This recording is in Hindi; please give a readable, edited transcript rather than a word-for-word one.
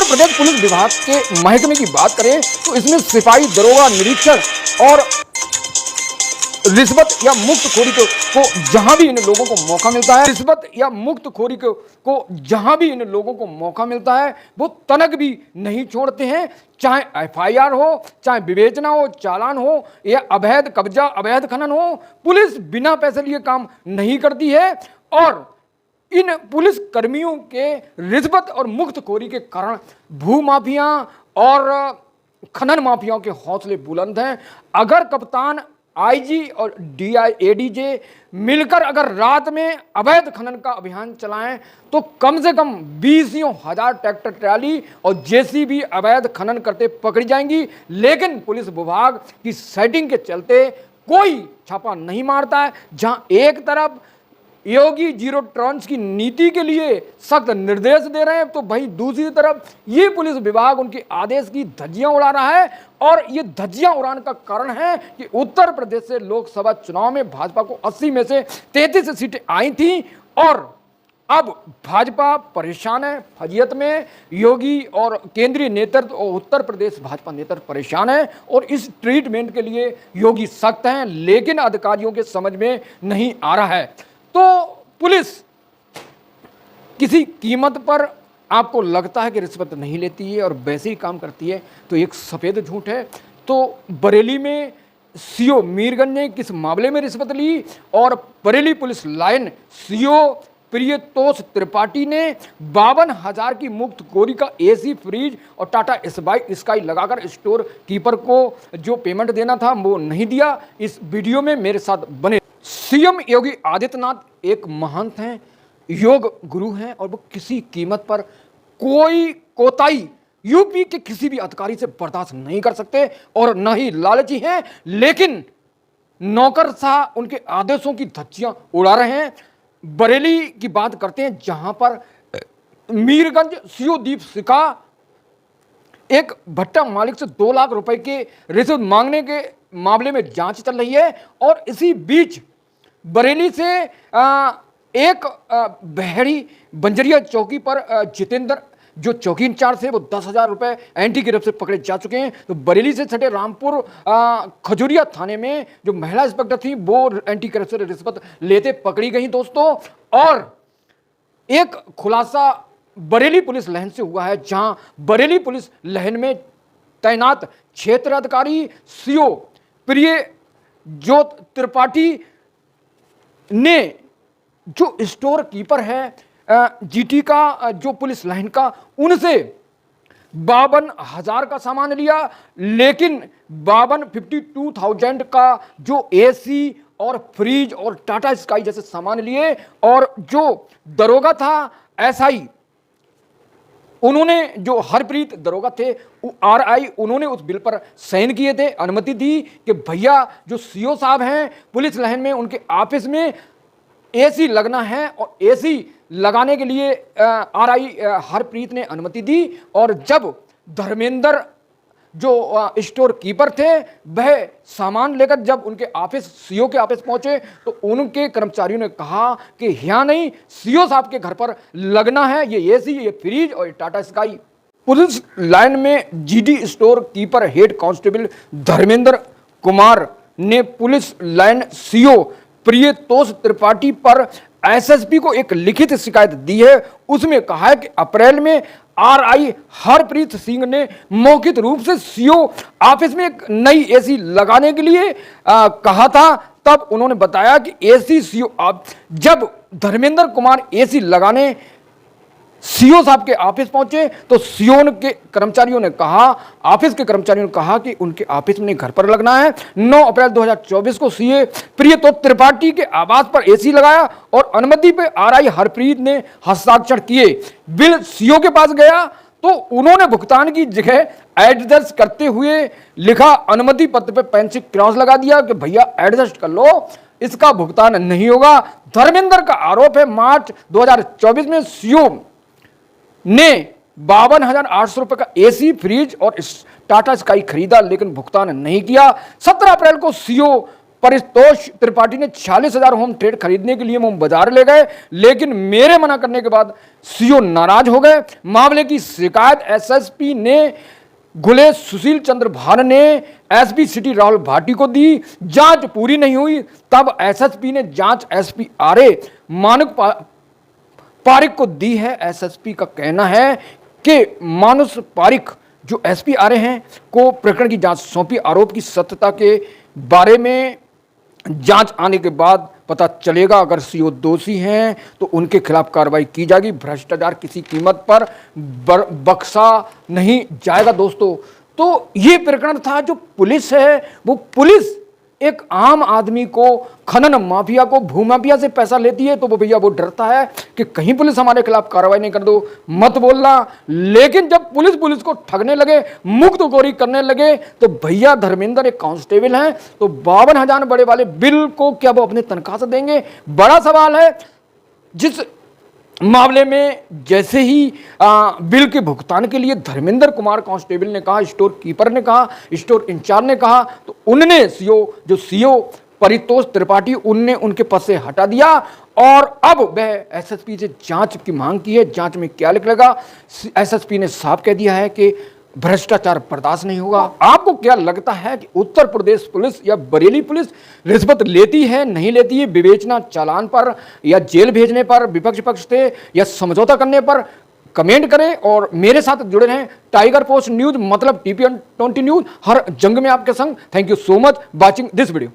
प्रदेश पुलिस विभाग के महकमे की बात करें तो इसमें सिपाही, दरोगा, निरीक्षक और रिश्वत या मुक्तखोरी को जहां भी इन लोगों को मौका मिलता है, रिश्वत या मुक्तखोरी को जहां भी इन लोगों को मौका मिलता है वो तनक भी नहीं छोड़ते हैं। चाहे एफआईआर हो, चाहे विवेचना हो, चालान हो या अवैध कब्जा, अवैध खनन हो, पुलिस बिना पैसे लिए काम नहीं करती है। और इन पुलिस कर्मियों के रिश्वत और मुक्तखोरी के कारण भू माफिया और खनन माफियाओं के हौसले बुलंद हैं। अगर कप्तान, आईजी और एडीजे मिलकर अगर रात में अवैध खनन का अभियान चलाएं तो कम से कम 20,000 ट्रैक्टर ट्राली और जेसीबी अवैध खनन करते पकड़ी जाएंगी। लेकिन पुलिस विभाग की सेटिंग के चलते कोई छापा नहीं मारता है। जहां एक तरफ योगी जीरो टॉलरेंस की नीति के लिए सख्त निर्देश दे रहे हैं तो वहीं दूसरी तरफ ये पुलिस विभाग उनके आदेश की धज्जियां उड़ा रहा है। और ये धज्जियां उड़ाने का कारण है कि उत्तर प्रदेश से लोकसभा चुनाव में भाजपा को 80 में से 33 सीटें आई थी और अब भाजपा परेशान है। फजीयत में योगी और केंद्रीय नेतृत्व और उत्तर प्रदेश भाजपा नेतृत्व परेशान है और इस ट्रीटमेंट के लिए योगी सख्त हैं, लेकिन अधिकारियों के समझ में नहीं आ रहा है। तो पुलिस किसी कीमत पर आपको लगता है कि रिश्वत नहीं लेती है और वैसे ही काम करती है तो एक सफ़ेद झूठ है। तो बरेली में सीओ मीरगंज ने किस मामले में रिश्वत ली और Bareilly police line CO Priyatosh Tripathi ने 52,000 की मुक्तखोरी का एसी, फ्रिज और टाटा स्काई लगाकर स्टोर कीपर को जो पेमेंट देना था वो नहीं दिया। इस वीडियो में मेरे साथ बने। सीएम योगी आदित्यनाथ एक महंत हैं, योग गुरु हैं और वो किसी कीमत पर कोई कोताही यूपी के किसी भी अधिकारी से बर्दाश्त नहीं कर सकते और न ही लालची हैं। लेकिन नौकरशाह उनके आदेशों की धज्जियां उड़ा रहे हैं। बरेली की बात करते हैं जहां पर मीरगंज सीओ दीप सिका एक भट्टा मालिक से 2 लाख रुपए के रिश्वत मांगने के मामले में जांच चल रही है। और इसी बीच बरेली से एक बहरी बंजरिया चौकी पर जितेंद्र जो चौकी इंचार्ज थे वो 10,000 रुपए एंटी गिरफ्त से पकड़े जा चुके हैं। तो बरेली से सटे रामपुर खजुरिया थाने में जो महिला इंस्पेक्टर थी वो एंटी गिरफ्त से रिश्वत लेते पकड़ी गई दोस्तों। और एक खुलासा बरेली पुलिस लाइन से हुआ है जहां बरेली पुलिस लाइन में तैनात क्षेत्र अधिकारी सीओ प्रियजोत त्रिपाठी ने जो स्टोर कीपर है जीटी का जो पुलिस लाइन का उनसे 52,000 का सामान लिया। लेकिन 52,000 का जो एसी और फ्रिज और टाटा स्काई जैसे सामान लिए। और जो दरोगा था एसआई उन्होंने जो हरप्रीत दरोगा थे आरआई उन्होंने उस बिल पर साइन किए थे, अनुमति दी कि भैया जो सीओ साहब हैं पुलिस लाइन में उनके ऑफिस में एसी लगना है और एसी लगाने के लिए आरआई हरप्रीत ने अनुमति दी। और जब धर्मेंद्र जो स्टोर कीपर थे वह सामान लेकर जब उनके ऑफिस सीओ के ऑफिस पहुंचे तो उनके कर्मचारियों ने कहा कि यहाँ नहीं, सीओ साहब के घर पर लगना है ये एसी, ये फ्रिज और टाटा स्काई। पुलिस लाइन में GD store keeper head constable Dharmendra Kumar ने police line CO Priyatosh Tripathi पर एसएसपी को एक लिखित शिकायत दी है। उसमें कहा है कि अप्रैल में आरआई हरप्रीत सिंह ने मौखिक रूप से सीओ ऑफिस में एक नई एसी लगाने के लिए कहा था। तब उन्होंने बताया कि एसी सीओ जब धर्मेंद्र कुमार एसी लगाने सीओ साहब के ऑफिस पहुंचे तो सीओ के कर्मचारियों ने कहा, ऑफिस के कर्मचारियों ने कहा कि उनके ऑफिस में घर पर लगना है। 9 अप्रैल 2024 को सीए प्रियतोष त्रिपाठी के आवास पर एसी लगाया और अनुमति पे आरआई हरप्रीत ने हस्ताक्षर किए। बिल सीओ के पास गया तो उन्होंने भुगतान की जगह एडजस्ट करते हुए लिखा अनुमति पत्र पे पेन से क्रॉस लगा दिया कि भैया एडजस्ट कर लो, इसका भुगतान नहीं होगा। धर्मेंद्र का आरोप है मार्च 2024 में सीओ ने 52,800 रुपए का एसी, फ्रिज और टाटा स्काई खरीदा लेकिन भुगतान नहीं किया। 17 अप्रैल को सीओ परितोष त्रिपाठी ने 46,000 होम ट्रेड खरीदने के लिए वो बाजार ले गए, लेकिन मेरे मना करने के बाद सीओ नाराज हो गए। मामले की शिकायत एसएसपी ने घुले सुशील चंद्र भान ने एसपी सिटी राहुल भाटी को दी। जांच पूरी नहीं हुई, तब एसएसपी ने जांच एसपी आरए मानक पारिक को दी है। एसएसपी का कहना है कि मानुष पारिक जो एसपी आरए हैं को प्रकरण की जांच सौंपी। आरोप की सत्यता के बारे में जांच आने के बाद पता चलेगा। अगर सीओ दोषी हैं तो उनके खिलाफ कार्रवाई की जाएगी। भ्रष्टाचार किसी कीमत पर बख्शा नहीं जाएगा। दोस्तों, तो ये प्रकरण था। जो पुलिस है वो पुलिस एक आम आदमी को, खनन माफिया को, भूमाफिया से पैसा लेती है तो वो भैया वो डरता है कि कहीं पुलिस हमारे खिलाफ कार्रवाई नहीं कर दो, मत बोलना। लेकिन जब पुलिस को ठगने लगे, मुक्तखोरी करने लगे, तो भैया धर्मेंद्र एक कांस्टेबल हैं तो 52,000 बड़े वाले बिल को क्या वो अपने तनख्वाह से देंगे? बड़ा सवाल है। जिस मामले में जैसे ही बिल के भुगतान के लिए धर्मेंद्र कुमार कांस्टेबल ने कहा, स्टोर कीपर ने कहा, स्टोर इंचार्ज ने कहा, तो उनने सीओ परितोष त्रिपाठी उनने उनके पद से हटा दिया और अब वह एसएसपी से जांच की मांग की है। जांच में क्या निकलेगा? एसएसपी ने साफ कह दिया है कि भ्रष्टाचार बर्दाश्त नहीं होगा। आपको क्या लगता है कि उत्तर प्रदेश पुलिस या बरेली पुलिस रिश्वत लेती है, नहीं लेती है? विवेचना चालान पर या जेल भेजने पर, विपक्ष पक्ष से या समझौता करने पर कमेंट करें और मेरे साथ जुड़े रहें। टाइगर पोस्ट न्यूज मतलब TPN 20 न्यूज, हर जंग में आपके संग। Thank you so much watching this video.